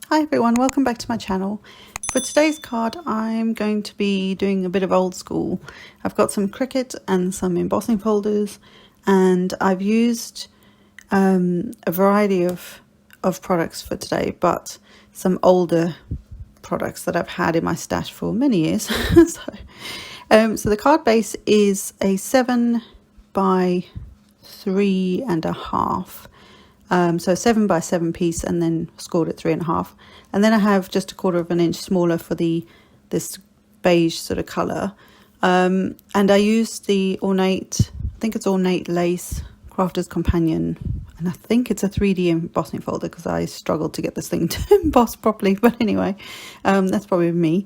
Hi everyone, welcome back to my channel. For today's card I'm going to be doing a bit of old school. I've got some Cricut and some embossing folders, and I've used a variety of products for today, but some older products that I've had in my stash for many years. So the card base is a 7 by 3.5. So 7 by 7 piece, and then scored at 3.5, and then I have just 1/4 inch smaller for this beige sort of color, and I used the Ornate, I think it's Ornate Lace Crafter's Companion, and I think it's a 3D embossing folder because I struggled to get this thing to emboss properly, but anyway, that's probably me,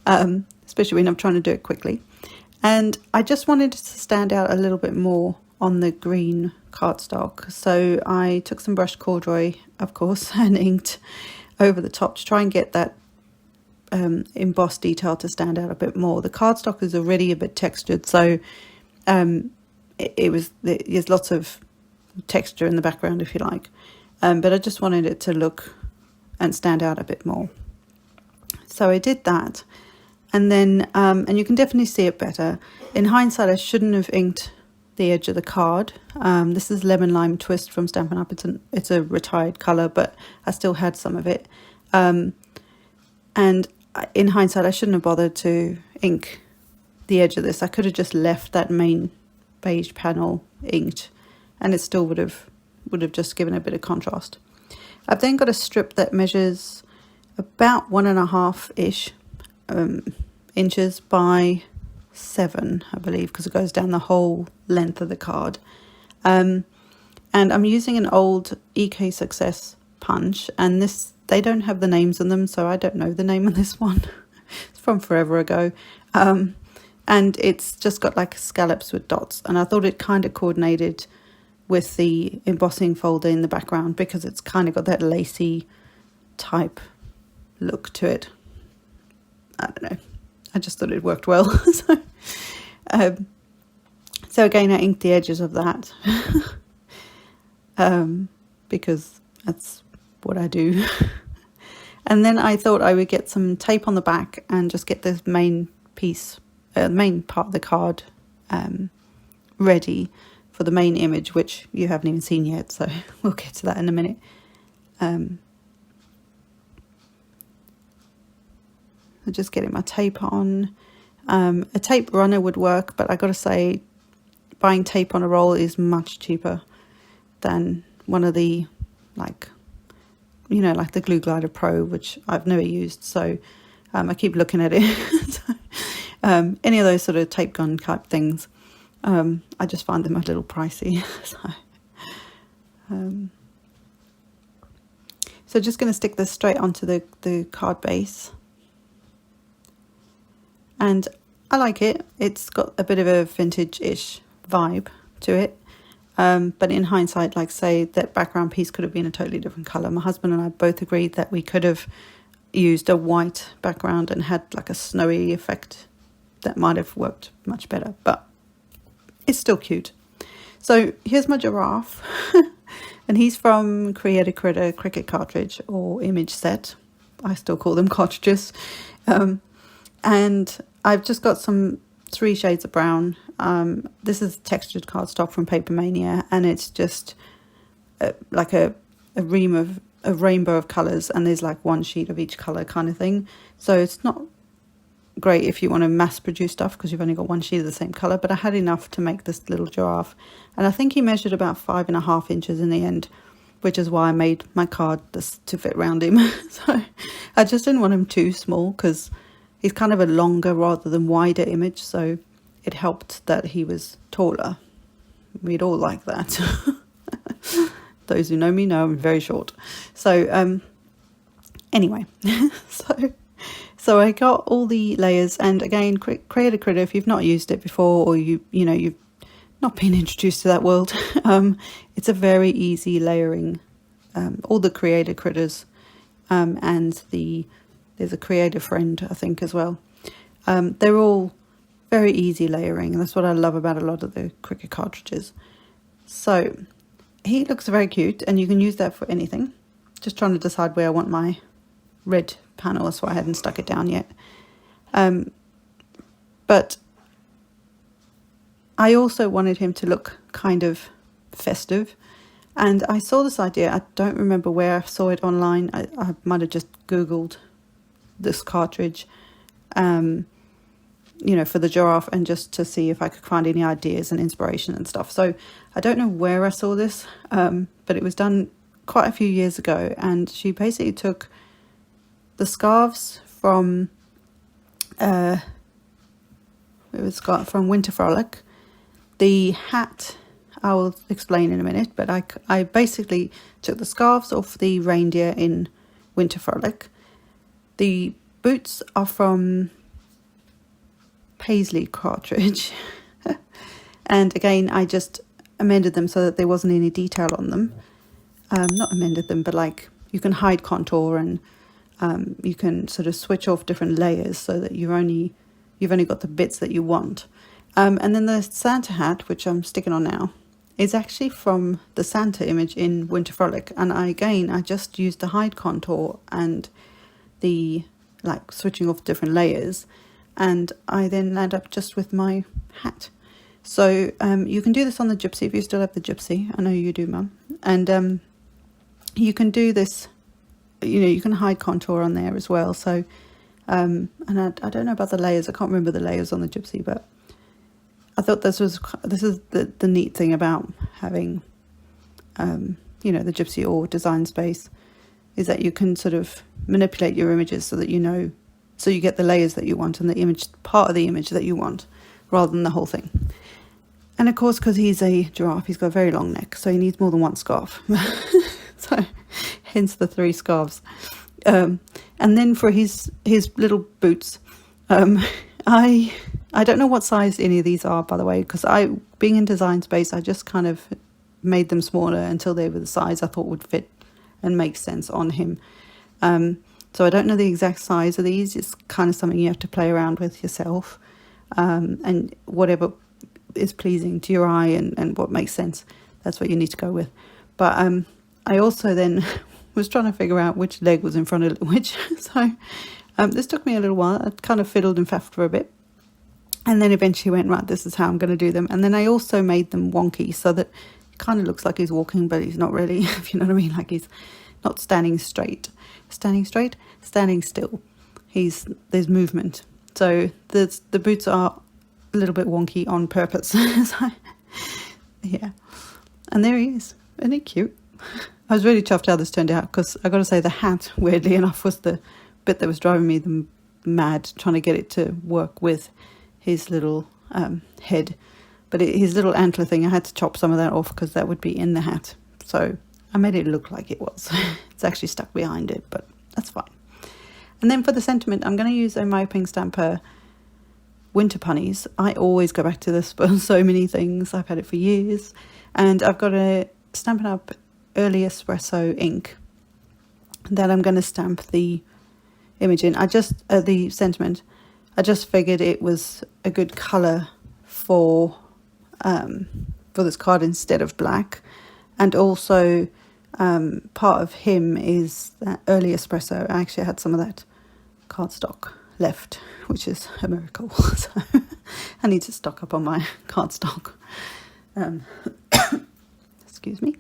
especially when I'm trying to do it quickly. And I just wanted to stand out a little bit more on the green cardstock, so I took some brushed corduroy, of course, and inked over the top to try and get that embossed detail to stand out a bit more. The cardstock is already a bit textured, so there's lots of texture in the background, if you like, but I just wanted it to look and stand out a bit more, so I did that. And then and you can definitely see it better. In hindsight, I shouldn't have inked the edge of the card. This is Lemon Lime Twist from Stampin' Up. It's a retired colour, but I still had some of it. And in hindsight, I shouldn't have bothered to ink the edge of this. I could have just left that main beige panel inked, and it still would have just given a bit of contrast. I've then got a strip that measures about 1.5-ish inches by 7, I believe, because it goes down the whole length of the card, and I'm using an old EK Success punch, and they don't have the names on them, so I don't know the name of this one. It's from forever ago, and it's just got like scallops with dots, and I thought it kind of coordinated with the embossing folder in the background because it's kind of got that lacy type look to it. I don't know, I just thought it worked well. So again, I inked the edges of that because that's what I do. And then I thought I would get some tape on the back and just get this main piece, main part of the card ready for the main image, which you haven't even seen yet, so we'll get to that in a minute. I'm just getting my tape on. A tape runner would work, but I gotta say, buying tape on a roll is much cheaper than one of the, like the Glue Glider Pro, which I've never used, so I keep looking at it. So, any of those sort of tape gun type things, I just find them a little pricey. So just going to stick this straight onto the card base. And I like it. It's got a bit of a vintage-ish vibe to it. But in hindsight, like say, that background piece could have been a totally different colour. My husband and I both agreed that we could have used a white background and had like a snowy effect. That might have worked much better, but it's still cute. So here's my giraffe. And he's from Create a Critter Cricut Cartridge or Image Set. I still call them cartridges. And I've just got some 3 shades of brown. This is textured cardstock from Papermania, and it's just like a rainbow of colours, and there's like 1 sheet of each colour kind of thing. So it's not great if you want to mass produce stuff because you've only got 1 sheet of the same colour, but I had enough to make this little giraffe, and I think he measured about 5.5 inches in the end, which is why I made my card to fit around him. So I just didn't want him too small because he's kind of a longer rather than wider image, so it helped that he was taller. We'd all like that. Those who know me know I'm very short. So anyway, so I got all the layers, and again, Create a Critter, if you've not used it before, or you've not been introduced to that world, it's a very easy layering. All the Creator Critters, and there's a Creator Friend, I think, as well. They're all very easy layering, and that's what I love about a lot of the Cricut cartridges. So he looks very cute, and you can use that for anything. Just trying to decide where I want my red panel, that's why I hadn't stuck it down yet. But I also wanted him to look kind of festive, and I saw this idea. I don't remember where I saw it online. I might have just Googled this cartridge, you know, for the giraffe, and just to see if I could find any ideas and inspiration and stuff. So I don't know where I saw this, but it was done quite a few years ago, and she basically took the scarves from from Winter Frolic, the hat I will explain in a minute, but I basically took the scarves off the reindeer in Winter Frolic. The boots are from Paisley Cartridge, and again I just amended them so that there wasn't any detail on them. Not amended them, but like you can hide contour, and you can sort of switch off different layers so that you've only got the bits that you want. And then the Santa hat, which I'm sticking on now, is actually from the Santa image in Winter Frolic, and I just used the hide contour and the like switching off different layers, and I then land up just with my hat. So you can do this on the gypsy if you still have the gypsy. I know you do, Mum. And you can do this, you know, you can hide contour on there as well. So and I don't know about the layers, I can't remember the layers on the gypsy, but I thought this is the neat thing about having you know, the gypsy or design space, is that you can sort of manipulate your images so that you know, so you get the layers that you want and the image, part of the image that you want, rather than the whole thing. And of course, because he's a giraffe, he's got a very long neck, so he needs more than one scarf. So hence the 3 scarves. And then for his little boots, I don't know what size any of these are, by the way, because being in design space, I just kind of made them smaller until they were the size I thought would fit and make sense on him. So I don't know the exact size of these. It's kind of something you have to play around with yourself, and whatever is pleasing to your eye and what makes sense, that's what you need to go with. But I also then was trying to figure out which leg was in front of which. So this took me a little while. I kind of fiddled and faffed for a bit, and then eventually went, right, this is how I'm going to do them. And then I also made them wonky so that it kind of looks like he's walking, but he's not really, if you know what I mean, like he's not standing straight. Standing still. There's movement. So the boots are a little bit wonky on purpose. So, yeah. And there he is. Isn't he cute? I was really chuffed how this turned out, because I got to say the hat, weirdly enough, was the bit that was driving me mad, trying to get it to work with his little head. But his little antler thing, I had to chop some of that off because that would be in the hat. So I made it look like it was. It's actually stuck behind it, but that's fine. And then for the sentiment, I'm going to use a My Pink Stamper Winter Punnies. I always go back to this for so many things. I've had it for years. And I've got a Stampin' Up! Early Espresso ink that I'm going to stamp the image in. The sentiment. I just figured it was a good colour for this card instead of black. And also part of him is that early espresso. I actually had some of that cardstock left, which is a miracle. So I need to stock up on my cardstock. Excuse me.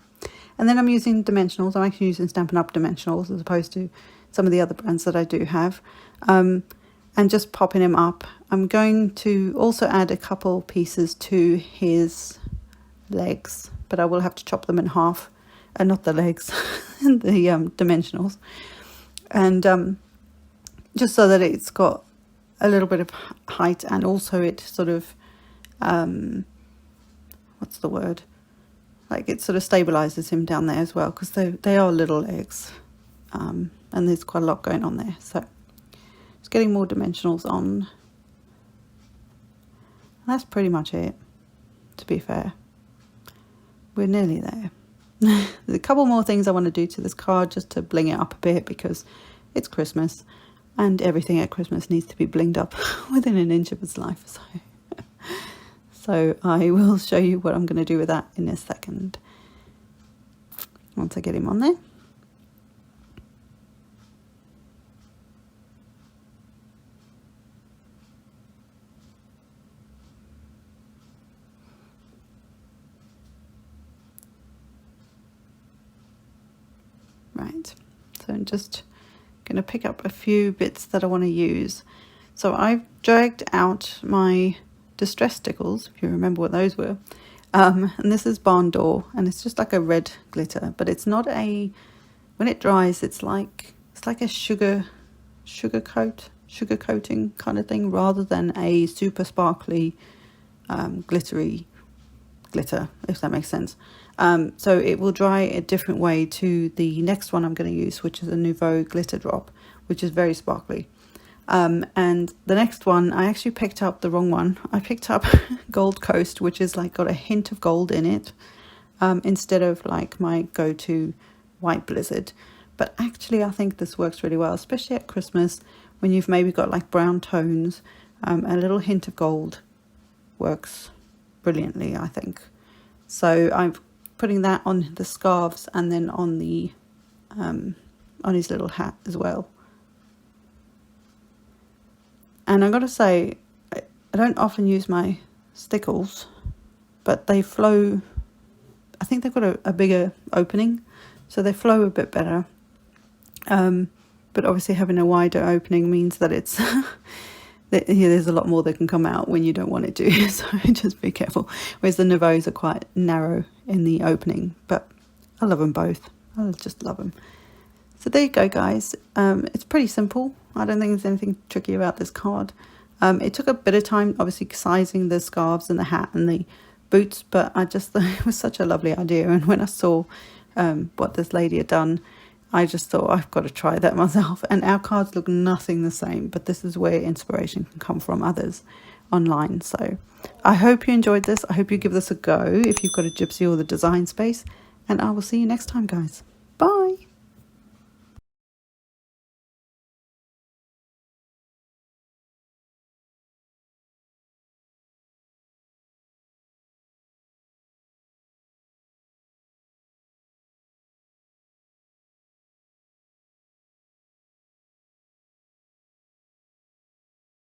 And then I'm using dimensionals. I'm actually using Stampin' Up! Dimensionals as opposed to some of the other brands that I do have. And just popping him up. I'm going to also add a couple pieces to his legs, but I will have to chop them in half. Not the legs, the dimensionals. And just so that it's got a little bit of height, and also it sort of, what's the word? Like it sort of stabilizes him down there as well, because they are little legs, and there's quite a lot going on there. So just getting more dimensionals on. That's pretty much it, to be fair. We're nearly there. There's a couple more things I want to do to this card just to bling it up a bit, because it's Christmas and everything at Christmas needs to be blinged up within an inch of its life. So I will show you what I'm going to do with that in a second, once I get him on there. Right, so I'm just going to pick up a few bits that I want to use. So I've dragged out my distress stickles, if you remember what those were. And this is Barn Door, and it's just like a red glitter, but it's not a, when it dries, it's like a sugar coating kind of thing, rather than a super sparkly glittery glitter, if that makes sense. So it will dry a different way to the next one I'm going to use, which is a Nuvo glitter drop, which is very sparkly. And the next one, I actually picked up the wrong one. I picked up Gold Coast, which is like got a hint of gold in it, instead of like my go-to White Blizzard. But actually I think this works really well, especially at Christmas when you've maybe got like brown tones. A little hint of gold works brilliantly, I think. So I'm putting that on the scarves and then on the on his little hat as well. And I've got to say, I don't often use my Stickles, but they flow, I think they've got a bigger opening, so they flow a bit better. But obviously having a wider opening means that it's, there's a lot more that can come out when you don't want it to, so just be careful. Whereas the Nuvos are quite narrow in the opening, but I love them both. I just love them. So there you go, guys. It's pretty simple. I don't think there's anything tricky about this card. It took a bit of time, obviously, sizing the scarves and the hat and the boots, but I just thought it was such a lovely idea. And when I saw what this lady had done, I just thought, I've got to try that myself. And our cards look nothing the same, but this is where inspiration can come from others online. So I hope you enjoyed this. I hope you give this a go if you've got a gypsy or the design space. And I will see you next time, guys. Bye.